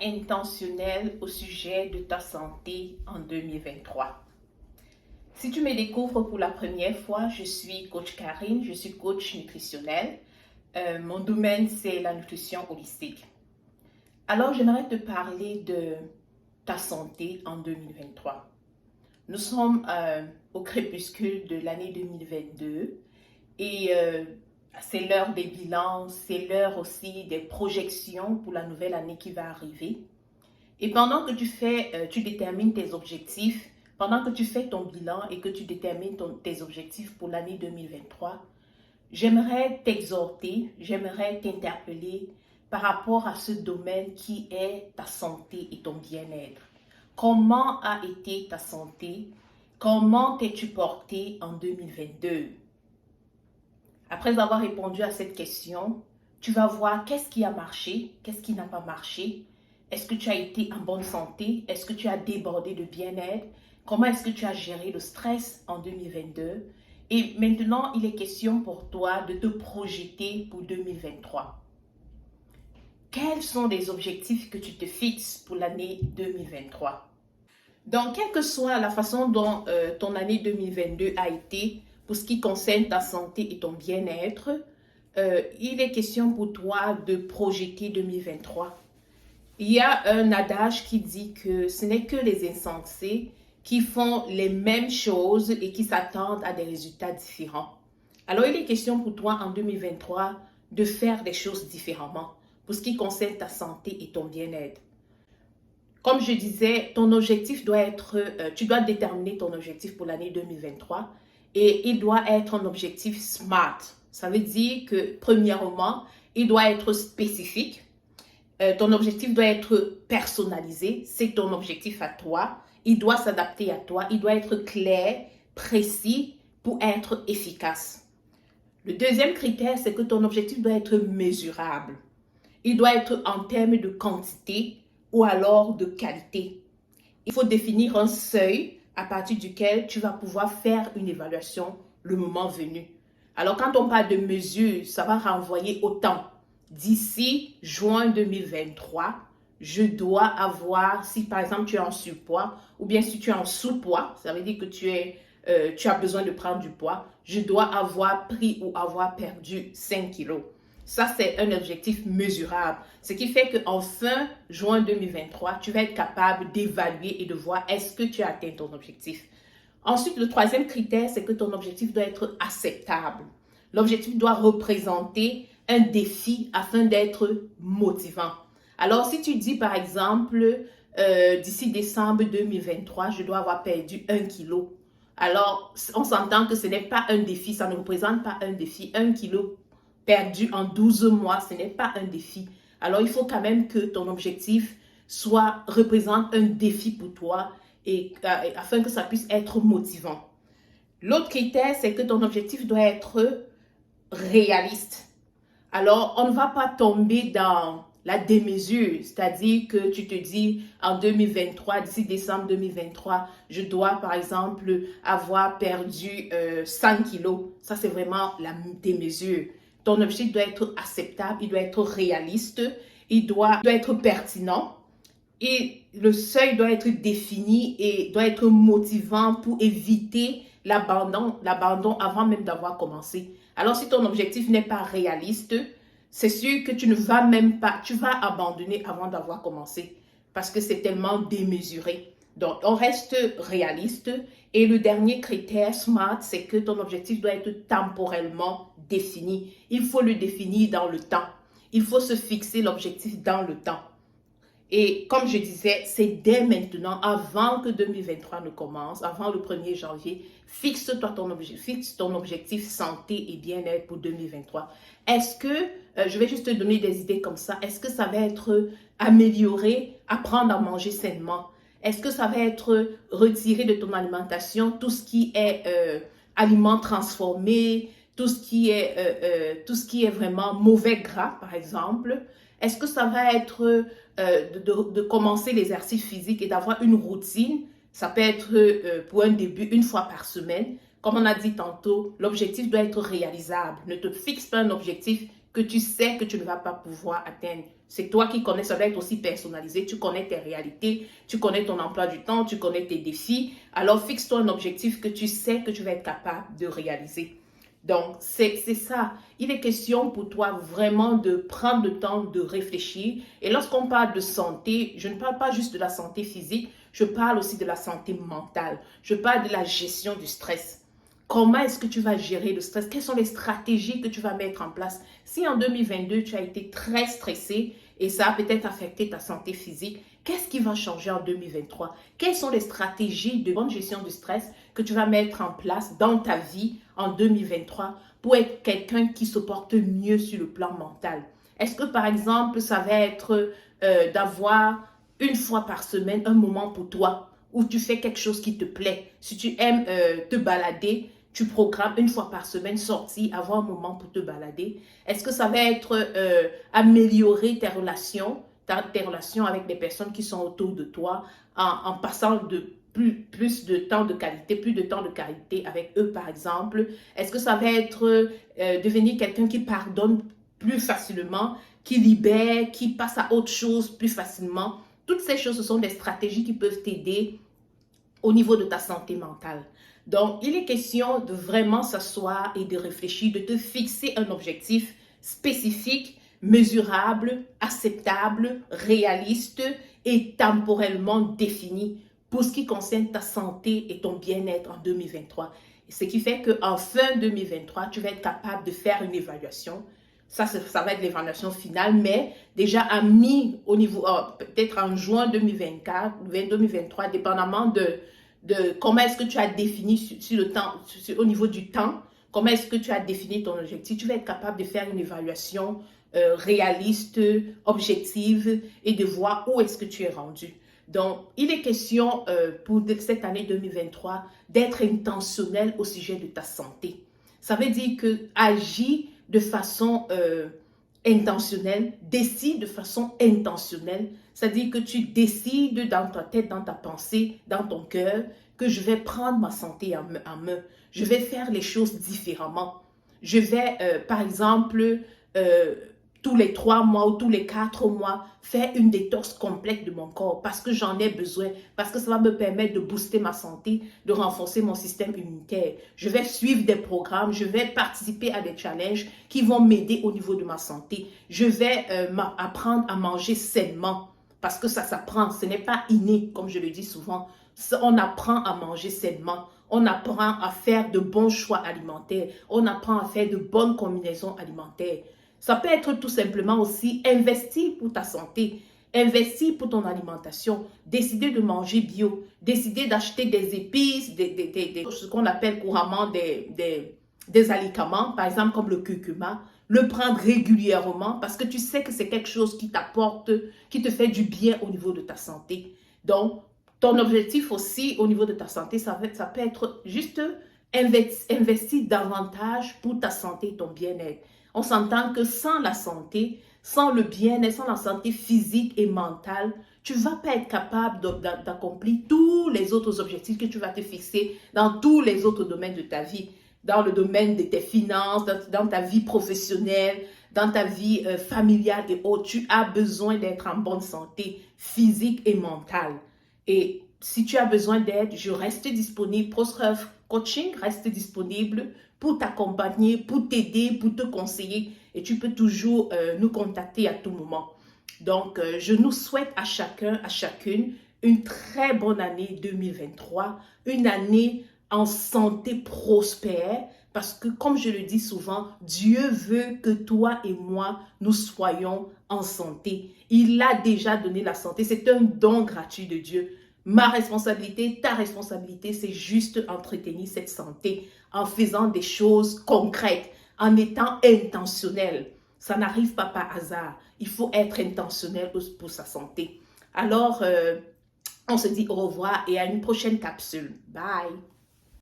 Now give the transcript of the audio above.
intentionnel au sujet de ta santé en 2023. Si tu me découvres pour la première fois, je suis coach Karine, je suis coach nutritionnel. Mon domaine, c'est la nutrition holistique. Alors, j'aimerais te parler de ta santé en 2023. Nous sommes au crépuscule de l'année 2022 et c'est l'heure des bilans, c'est l'heure aussi des projections pour la nouvelle année qui va arriver. Et pendant que tu détermines tes objectifs, pendant que tu fais ton bilan et que tu détermines tes objectifs pour l'année 2023, j'aimerais t'exhorter, j'aimerais t'interpeller par rapport à ce domaine qui est ta santé et ton bien-être. Comment a été ta santé? Comment t'es-tu porté en 2022? Après avoir répondu à cette question, tu vas voir qu'est-ce qui a marché, qu'est-ce qui n'a pas marché. Est-ce que tu as été en bonne santé? Est-ce que tu as débordé de bien-être? Comment est-ce que tu as géré le stress en 2022? Et maintenant, il est question pour toi de te projeter pour 2023. Quels sont les objectifs que tu te fixes pour l'année 2023? Donc, quelle que soit la façon dont ton année 2022 a été, pour ce qui concerne ta santé et ton bien-être, il est question pour toi de projeter 2023. Il y a un adage qui dit que ce n'est que les insensés qui font les mêmes choses et qui s'attendent à des résultats différents. Alors, il est question pour toi en 2023 de faire des choses différemment pour ce qui concerne ta santé et ton bien-être. Comme je disais, ton objectif doit être, tu dois déterminer ton objectif pour l'année 2023 et il doit être un objectif SMART. Ça veut dire que, premièrement, il doit être spécifique. Ton objectif doit être personnalisé. C'est ton objectif à toi. Il doit s'adapter à toi. Il doit être clair, précis pour être efficace. Le deuxième critère, c'est que ton objectif doit être mesurable. Il doit être en termes de quantité ou alors de qualité. Il faut définir un seuil à partir duquel tu vas pouvoir faire une évaluation le moment venu. Alors, quand on parle de mesure, ça va renvoyer au temps. D'ici juin 2023, je dois avoir, si par exemple tu es en surpoids ou bien si tu es en sous-poids, ça veut dire que tu as besoin de prendre du poids, je dois avoir pris ou avoir perdu 5 kilos. Ça, c'est un objectif mesurable. Ce qui fait qu'en fin juin 2023, tu vas être capable d'évaluer et de voir est-ce que tu as atteint ton objectif. Ensuite, le troisième critère, c'est que ton objectif doit être acceptable. L'objectif doit représenter un défi afin d'être motivant. Alors, si tu dis par exemple, d'ici décembre 2023, je dois avoir perdu 1 kilo. Alors, on s'entend que ce n'est pas un défi, ça ne représente pas un défi. 1 kilo perdu en 12 mois, ce n'est pas un défi. Alors, il faut quand même que ton objectif représente un défi pour toi et afin que ça puisse être motivant. L'autre critère, c'est que ton objectif doit être réaliste. Alors, on ne va pas tomber dans la démesure, c'est-à-dire que tu te dis en 2023, d'ici décembre 2023, je dois par exemple avoir perdu 100 kilos. Ça, c'est vraiment la démesure. Ton objectif doit être acceptable, il doit être réaliste, il doit être pertinent et le seuil doit être défini et doit être motivant pour éviter l'abandon avant même d'avoir commencé. Alors, si ton objectif n'est pas réaliste, c'est sûr que tu vas abandonner avant d'avoir commencé parce que c'est tellement démesuré. Donc, on reste réaliste. Et le dernier critère SMART, c'est que ton objectif doit être temporellement défini. Il faut le définir dans le temps. Il faut se fixer l'objectif dans le temps. Et comme je disais, c'est dès maintenant, avant que 2023 ne commence, avant le 1er janvier, fixe ton objectif santé et bien-être pour 2023. Est-ce que, je vais juste te donner des idées comme ça, est-ce que ça va être améliorer, apprendre à manger sainement? Est-ce que ça va être retirer de ton alimentation tout ce qui est aliments transformés, tout ce qui est vraiment mauvais gras, par exemple? Est-ce que ça va être de commencer l'exercice physique et d'avoir une routine? Ça peut être pour un début, une fois par semaine. Comme on a dit tantôt, l'objectif doit être réalisable. Ne te fixe pas un objectif que tu sais que tu ne vas pas pouvoir atteindre. C'est toi qui connais, ça doit être aussi personnalisé. Tu connais tes réalités, tu connais ton emploi du temps, tu connais tes défis. Alors, fixe-toi un objectif que tu sais que tu vas être capable de réaliser. Donc, c'est ça. Il est question pour toi vraiment de prendre le temps de réfléchir. Et lorsqu'on parle de santé, je ne parle pas juste de la santé physique, je parle aussi de la santé mentale. Je parle de la gestion du stress. Comment est-ce que tu vas gérer le stress? Quelles sont les stratégies que tu vas mettre en place? Si en 2022, tu as été très stressé et ça a peut-être affecté ta santé physique, qu'est-ce qui va changer en 2023? Quelles sont les stratégies de bonne gestion du stress que tu vas mettre en place dans ta vie en 2023 pour être quelqu'un qui se porte mieux sur le plan mental? Est-ce que, par exemple, ça va être d'avoir une fois par semaine un moment pour toi où tu fais quelque chose qui te plaît? Si tu aimes te balader, tu programmes une fois par semaine sortir, avoir un moment pour te balader. Est-ce que ça va être améliorer tes relations avec les personnes qui sont autour de toi en passant de plus de temps de qualité, plus de temps de qualité avec eux, par exemple? Est-ce que ça va être devenir quelqu'un qui pardonne plus facilement, qui libère, qui passe à autre chose plus facilement? Toutes ces choses, ce sont des stratégies qui peuvent t'aider au niveau de ta santé mentale. Donc, il est question de vraiment s'asseoir et de réfléchir, de te fixer un objectif spécifique, mesurable, acceptable, réaliste et temporellement défini pour ce qui concerne ta santé et ton bien-être en 2023. Ce qui fait qu'en fin 2023, tu vas être capable de faire une évaluation. Ça va être l'évaluation finale, mais déjà à au niveau, peut-être en juin 2024, 2023, dépendamment de comment est-ce que tu as défini sur le temps, au niveau du temps, comment est-ce que tu as défini ton objectif, tu vas être capable de faire une évaluation réaliste, objective et de voir où est-ce que tu es rendu. Donc, il est question pour cette année 2023 d'être intentionnel au sujet de ta santé. Ça veut dire que agis de façon intentionnelle, décide de façon intentionnelle, c'est-à-dire que tu décides dans ta tête, dans ta pensée, dans ton cœur, que je vais prendre ma santé en main, je vais faire les choses différemment. Je vais, par exemple, tous les 3 mois ou tous les 4 mois, faire une détox complète de mon corps parce que j'en ai besoin, parce que ça va me permettre de booster ma santé, de renforcer mon système immunitaire. Je vais suivre des programmes, je vais participer à des challenges qui vont m'aider au niveau de ma santé. Je vais apprendre à manger sainement parce que ça s'apprend, ce n'est pas inné comme je le dis souvent. On apprend à manger sainement. On apprend à faire de bons choix alimentaires. On apprend à faire de bonnes combinaisons alimentaires. Ça peut être tout simplement aussi investir pour ta santé, investir pour ton alimentation, décider de manger bio, décider d'acheter des épices, ce qu'on appelle couramment des alicaments, par exemple comme le curcuma, le prendre régulièrement parce que tu sais que c'est quelque chose qui t'apporte, qui te fait du bien au niveau de ta santé. Donc, ton objectif aussi au niveau de ta santé, ça peut être juste investir davantage pour ta santé et ton bien-être. On s'entend que sans la santé, sans le bien-être, sans la santé physique et mentale, tu ne vas pas être capable d'accomplir tous les autres objectifs que tu vas te fixer dans tous les autres domaines de ta vie. Dans le domaine de tes finances, dans ta vie professionnelle, dans ta vie familiale et autres. Tu as besoin d'être en bonne santé physique et mentale. Et si tu as besoin d'aide, je reste disponible. ProServe Coaching reste disponible pour t'accompagner, pour t'aider, pour te conseiller. Et tu peux toujours nous contacter à tout moment. Donc, je nous souhaite à chacun, à chacune, une très bonne année 2023. Une année en santé prospère. Parce que, comme je le dis souvent, Dieu veut que toi et moi, nous soyons en santé. Il a déjà donné la santé. C'est un don gratuit de Dieu. Ma responsabilité, ta responsabilité, c'est juste entretenir cette santé en faisant des choses concrètes, en étant intentionnel. Ça n'arrive pas par hasard. Il faut être intentionnel pour sa santé. Alors, on se dit au revoir et à une prochaine capsule. Bye!